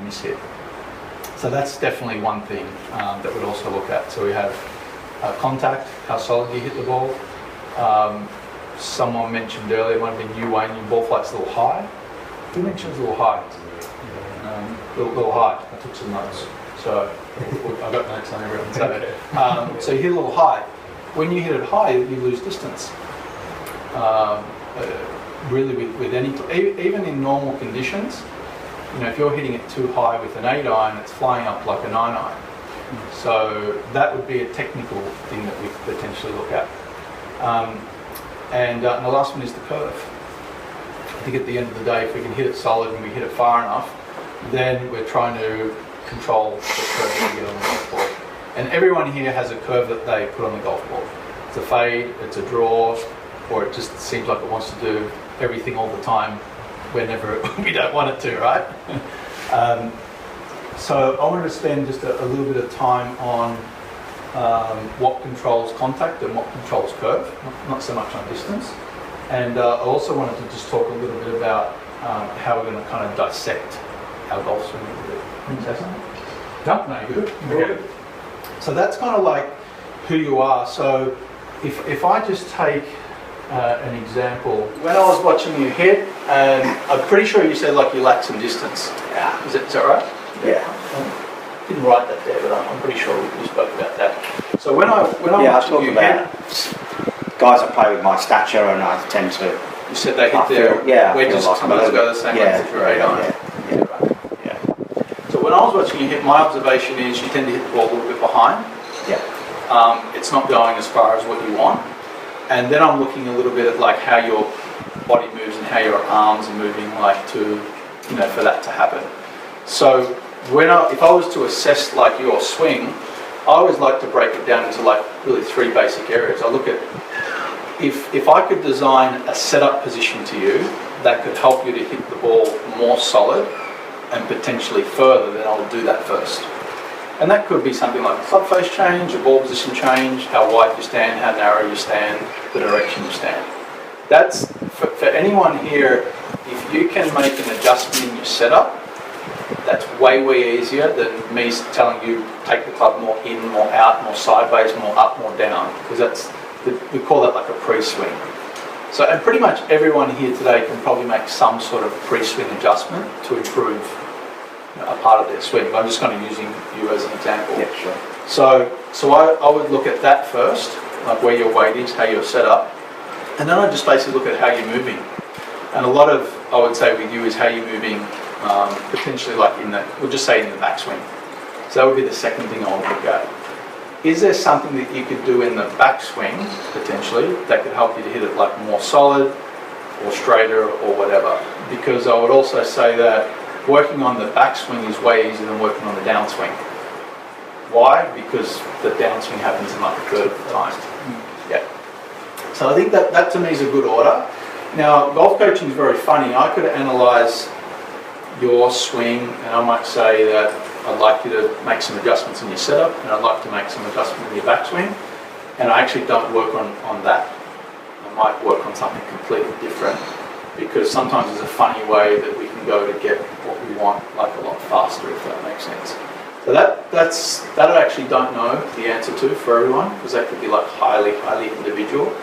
mishit. So that's definitely one thing that we'd also look at. So we have contact, how solid you hit the ball. Someone mentioned earlier, it might have been you, Wayne, your ball flight's a little high. Who mentioned it's a little high? Little high. I took some notes. So I got notes on everyone. So you hit a little high. When you hit it high, you lose distance. Really, with any, even in normal conditions, you know, if you're hitting it too high with an 8 iron, it's flying up like a 9 iron. So that would be a technical thing that we could potentially look at. And the last one is the curve. I think at the end of the day, if we can hit it solid and we hit it far enough, then we're trying to control the curve that we get on the golf ball. And everyone here has a curve that they put on the golf ball. It's a fade, it's a draw, or it just seems like it wants to do everything all the time whenever we don't want it to, right? So I wanted to spend just a little bit of time on what controls contact and what controls curve, not so much on distance. And I also wanted to just talk a little bit about how we're going to kind of dissect our golf swing a little bit. Can you say something? No, you're good. Okay. So that's kind of like who you are. So if I just take an example, when I was watching you hit, I'm pretty sure you said like you lacked some distance. Yeah. Is that right? Yeah. I didn't write that there, but I'm pretty sure we spoke about that. So when I watching you hit, guys that play with my stature, and I tend to. You said they hit their wedges sometimes go the same way as your 8 iron. Yeah. So when I was watching you hit, my observation is you tend to hit the ball a little bit behind. Yeah. It's not going as far as what you want. And then I'm looking a little bit at like how your body moves and how your arms are moving, like to, you know, for that to happen. So if I was to assess like your swing, I always like to break it down into like really 3 basic areas. I look at if I could design a setup position to you that could help you to hit the ball more solid and potentially further, then I'll do that first. And that could be something like a club face change, a ball position change, how wide you stand, how narrow you stand, the direction you stand. That's, for anyone here, if you can make an adjustment in your setup, that's way easier than me telling you take the club more in, more out, more sideways, more up, more down, because we call that like a pre-swing. So, and pretty much everyone here today can probably make some sort of pre-swing adjustment to improve a part of their swing. I'm just kind of using you as an example. Yeah, sure. So I would look at that first, like where your weight is, how you're set up, and then I just basically look at how you're moving. And a lot of, I would say with you, is how you're moving, potentially like we'll just say in the backswing. So that would be the second thing I would look at. Is there something that you could do in the backswing, potentially, that could help you to hit it like more solid or straighter or whatever? Because I would also say that working on the backswing is way easier than working on the downswing. Why? Because the downswing happens in like a third of the time. Yeah. So I think that to me is a good order. Now, golf coaching is very funny. I could analyse your swing and I might say that I'd like you to make some adjustments in your setup and I'd like to make some adjustments in your backswing. And I actually don't work on that. I might work on something completely different, because sometimes there's a funny way that we can go to get what we want like a lot faster, if that makes sense. So that I actually don't know the answer to for everyone, because that could be like highly individual.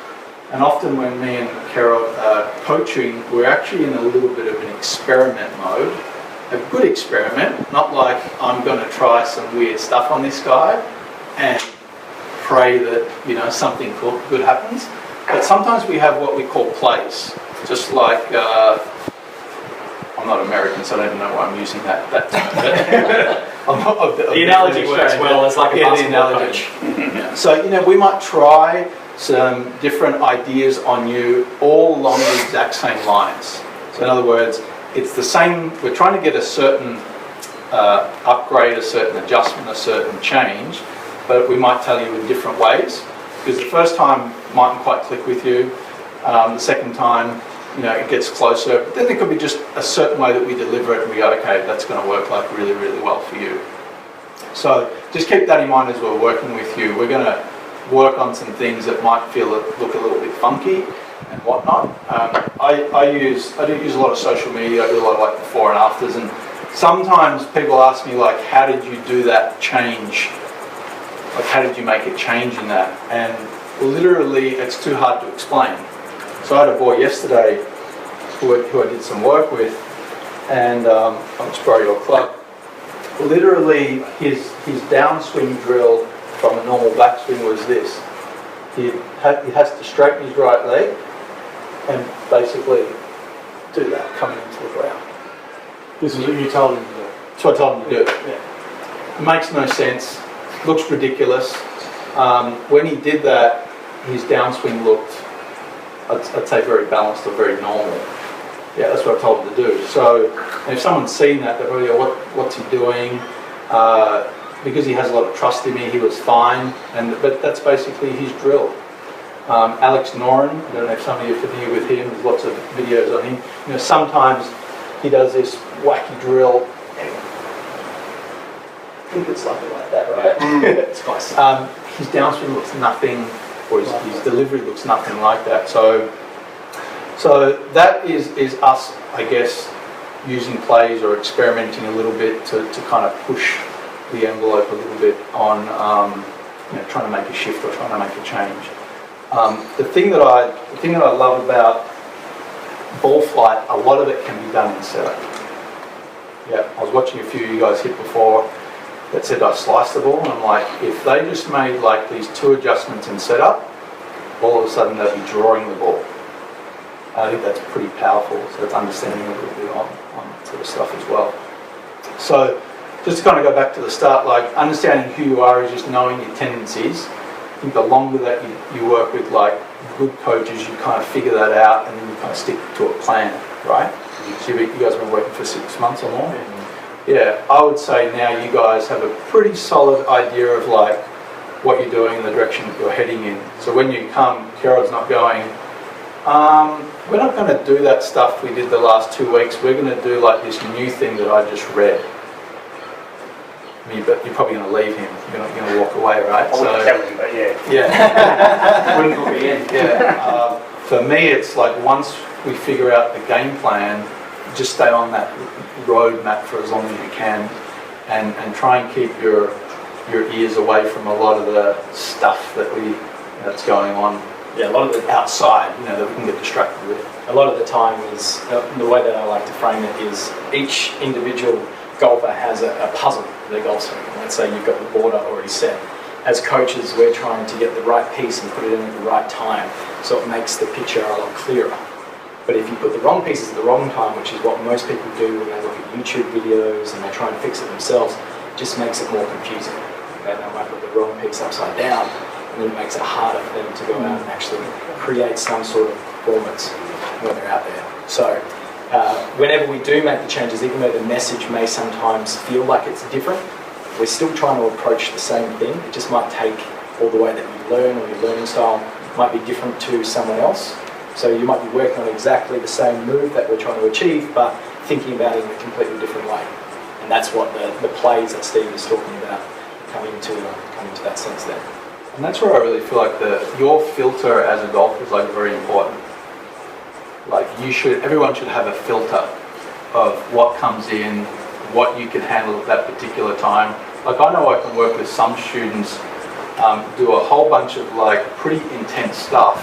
And often when me and Carol are coaching, we're actually in a little bit of an experiment mode. A good experiment, not like I'm going to try some weird stuff on this guy and pray that, you know, something good happens. But sometimes we have what we call plays. Just like, I'm not American, so I don't even know why I'm using that term. The analogy works well as like a basketball coach. Yeah. So, you know, we might try some different ideas on you all along the exact same lines. So in other words, it's the same, we're trying to get a certain upgrade, a certain adjustment, a certain change, but we might tell you in different ways. Because the first time mightn't quite click with you, the second time, you know, it gets closer. But then there could be just a certain way that we deliver it and we go, okay, that's going to work like really well for you. So just keep that in mind as we're working with you. We're going to work on some things that might look a little bit funky and whatnot. I do use a lot of social media. I do a lot of like before and afters, and sometimes people ask me like, how did you do that change? Like, how did you make a change in that? And literally, it's too hard to explain. So I had a boy yesterday who I did some work with, and I'll just borrow your club. Literally, his downswing drill from a normal backswing was this. He has to straighten his right leg and basically do that coming into the ground. This is what you told him to do. That's what I told him to do. Yeah. It makes no sense, looks ridiculous. When he did that, his downswing looked, I'd say, very balanced or very normal. Yeah, that's what I told him to do. So if someone's seen that, they're probably go, what's he doing? Because he has a lot of trust in me, he was fine. But that's basically his drill. Alex Noren, I don't know if some of you are familiar with him, there's lots of videos on him. You know, sometimes he does this wacky drill. I think it's something like that, right? It's close. His downswing looks nothing, or his delivery looks nothing like that. So that is us, I guess, using plays or experimenting a little bit to kind of push the envelope a little bit on trying to make a shift or trying to make a change. The thing that I love about ball flight, a lot of it can be done in setup. Yeah, I was watching a few of you guys hit before that said I sliced the ball, and I'm like, if they just made like these 2 adjustments in setup, all of a sudden they'd be drawing the ball. I think that's pretty powerful, so it's understanding a little bit on that sort of stuff as well. So just to kind of go back to the start, like understanding who you are is just knowing your tendencies. I think the longer that you work with like good coaches, you kind of figure that out and then you kind of stick to a plan, right? So you guys have been working for 6 months or more? Yeah, I would say now you guys have a pretty solid idea of like what you're doing and the direction that you're heading in. So when you come, Kieran's not going, we're not going to do that stuff we did the last 2 weeks. We're going to do like this new thing that I just read. But you're probably going to leave him. You're not going to walk away, right? I wouldn't tell him, but yeah. Yeah. Wouldn't book it in. Yeah. For me, it's like once we figure out the game plan, just stay on that roadmap for as long as you can, and try and keep your ears away from a lot of the stuff that's going on. Yeah, a lot of the outside, that we can get distracted with. A lot of the time is, the way that I like to frame it is each individual golfer has a puzzle for their golf swing. Let's say you've got the border already set. As coaches, we're trying to get the right piece and put it in at the right time, so it makes the picture a lot clearer. But if you put the wrong pieces at the wrong time, which is what most people do when they look at YouTube videos and they try and fix it themselves, it just makes it more confusing. Okay? They might put the wrong piece upside down, and then it makes it harder for them to go out and actually create some sort of performance when they're out there. So whenever we do make the changes, even though the message may sometimes feel like it's different, we're still trying to approach the same thing. It just might take all the way that you learn, or your learning style might be different to someone else. So you might be working on exactly the same move that we're trying to achieve, but thinking about it in a completely different way. And that's what the plays that Steve is talking about come into that sense there. And that's where I really feel like your filter as a golfer is like very important. Like everyone should have a filter of what comes in, what you can handle at that particular time. Like I know I can work with some students, do a whole bunch of like pretty intense stuff,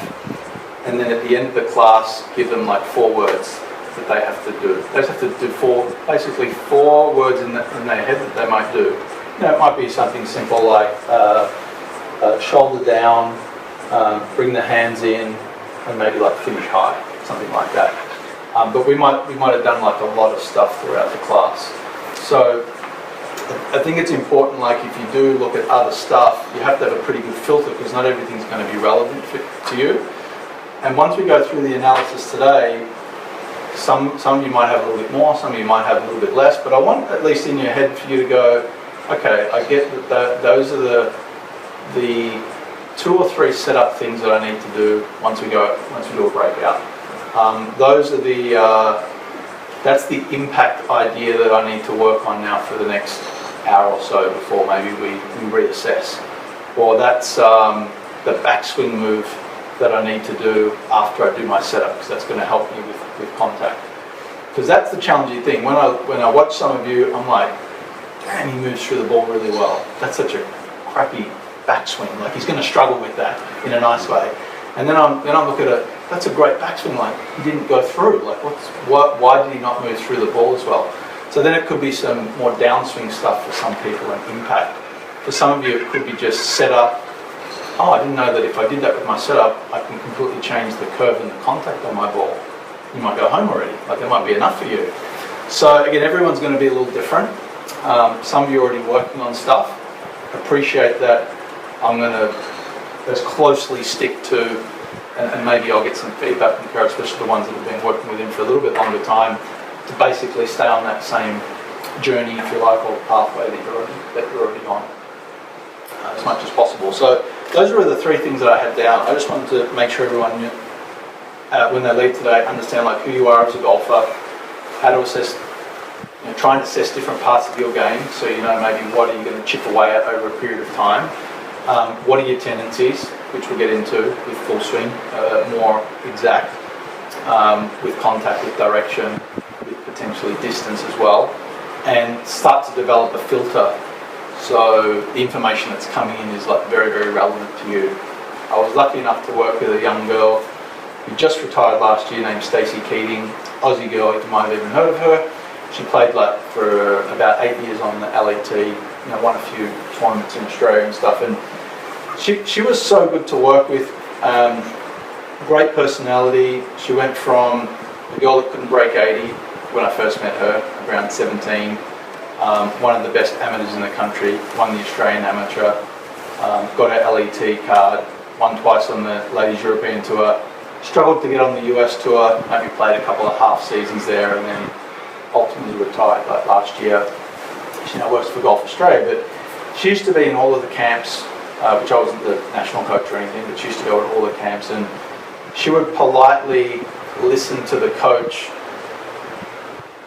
and then at the end of the class give them like 4 words that they have to do. They just have to do basically four words in their head that they might do. It might be something simple like shoulder down, bring the hands in, and maybe like finish high, something like that. But we might have done like a lot of stuff throughout the class. So I think it's important, like if you do look at other stuff, you have to have a pretty good filter because not everything's going to be relevant to you. And once we go through the analysis today, some of you might have a little bit more, some of you might have a little bit less, but I want at least in your head for you to go, okay, I get that those are the 2 or 3 setup things that I need to do once we do a breakout. Those are that's the impact idea that I need to work on now for the next hour or so before maybe we reassess. Or that's the backswing move that I need to do after I do my setup, because that's going to help me with contact. Because that's the challenging thing. When I watch some of you, I'm like, man, he moves through the ball really well. That's such a crappy backswing. Like he's going to struggle with that in a nice way. And then I'm looking at it. That's a great backswing. Like he didn't go through. Like why did he not move through the ball as well? So then it could be some more downswing stuff for some people and impact. For some of you, it could be just setup. Oh, I didn't know that if I did that with my setup, I can completely change the curve and the contact on my ball. You might go home already. Like that might be enough for you. So again, everyone's going to be a little different. Some of you are already working on stuff. Appreciate that. I'm going to as closely stick to, and maybe I'll get some feedback from Kara, especially the ones that have been working with him for a little bit longer time, to basically stay on that same journey, if you like, or pathway that you're already on, as much as possible. So those were the three things that I had down. I just wanted to make sure everyone knew, when they leave today, understand like who you are as a golfer, how to assess, try and assess different parts of your game, so you know maybe what are you going to chip away at over a period of time. What are your tendencies, which we'll get into with full swing, more exact, with contact, with direction, with potentially distance as well, and start to develop a filter so the information that's coming in is like very, very relevant to you. I was lucky enough to work with a young girl who just retired last year named Stacey Keating, Aussie girl, you might have even heard of her. She played like for about 8 years on the LET, won a few tournaments in Australia and stuff, and she was so good to work with, great personality. She went from a girl that couldn't break 80 when I first met her, around 17, one of the best amateurs in the country, won the Australian Amateur, got her LET card, won twice on the Ladies European Tour, struggled to get on the US Tour, maybe played a couple of half seasons there, and then ultimately retired like last year. She now works for Golf Australia, but she used to be in all of the camps, which I wasn't the national coach or anything, but she used to go to all the camps, and she would politely listen to the coach,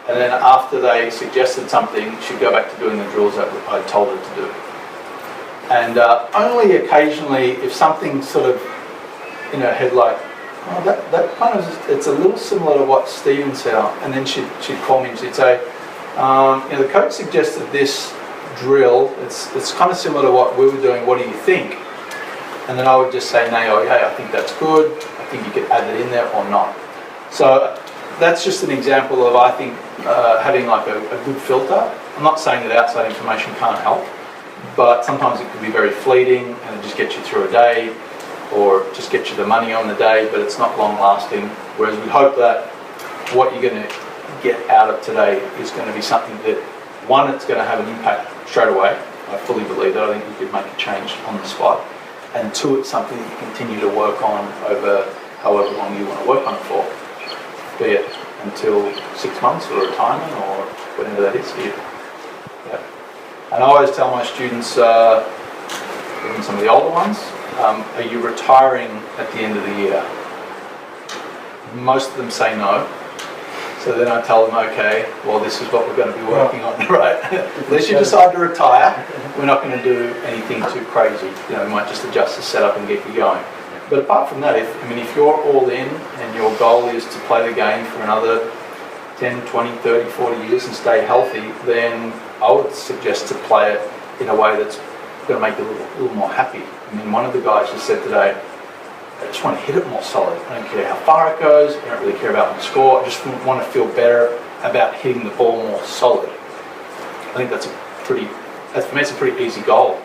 and then after they suggested something, she'd go back to doing the drills that I told her to do. And only occasionally, if something sort of in her head like, oh, that kind of, it's a little similar to what Stephen said, and then she'd call me and she'd say, the coach suggested this drill, it's kind of similar to what we were doing, what do you think? And then I would just say, no, yeah, I think that's good, I think you could add it in there or not. So that's just an example of, I think, having like a good filter. I'm not saying that outside information can't help, but sometimes it can be very fleeting and it just gets you through a day, or just get you the money on the day, but it's not long lasting. Whereas we hope that what you're going to get out of today is going to be something that, one, it's going to have an impact straight away. I fully believe that. I think you could make a change on the spot. And two, it's something that you continue to work on over however long you want to work on it for. Be it until 6 months or retirement or whatever that is for you. Yeah. And I always tell my students, even some of the older ones, are you retiring at the end of the year? Most of them say no. So then I tell them, okay, well, this is what we're going to be working on, right? Unless you decide to retire, we're not going to do anything too crazy. We might just adjust the setup and get you going. But apart from that, if you're all in and your goal is to play the game for another 10, 20, 30, 40 years and stay healthy, then I would suggest to play it in a way that's going to make you a little more happy. One of the guys just said today, I just want to hit it more solid. I don't care how far it goes, I don't really care about my score, I just want to feel better about hitting the ball more solid. I think for me, it's a pretty easy goal.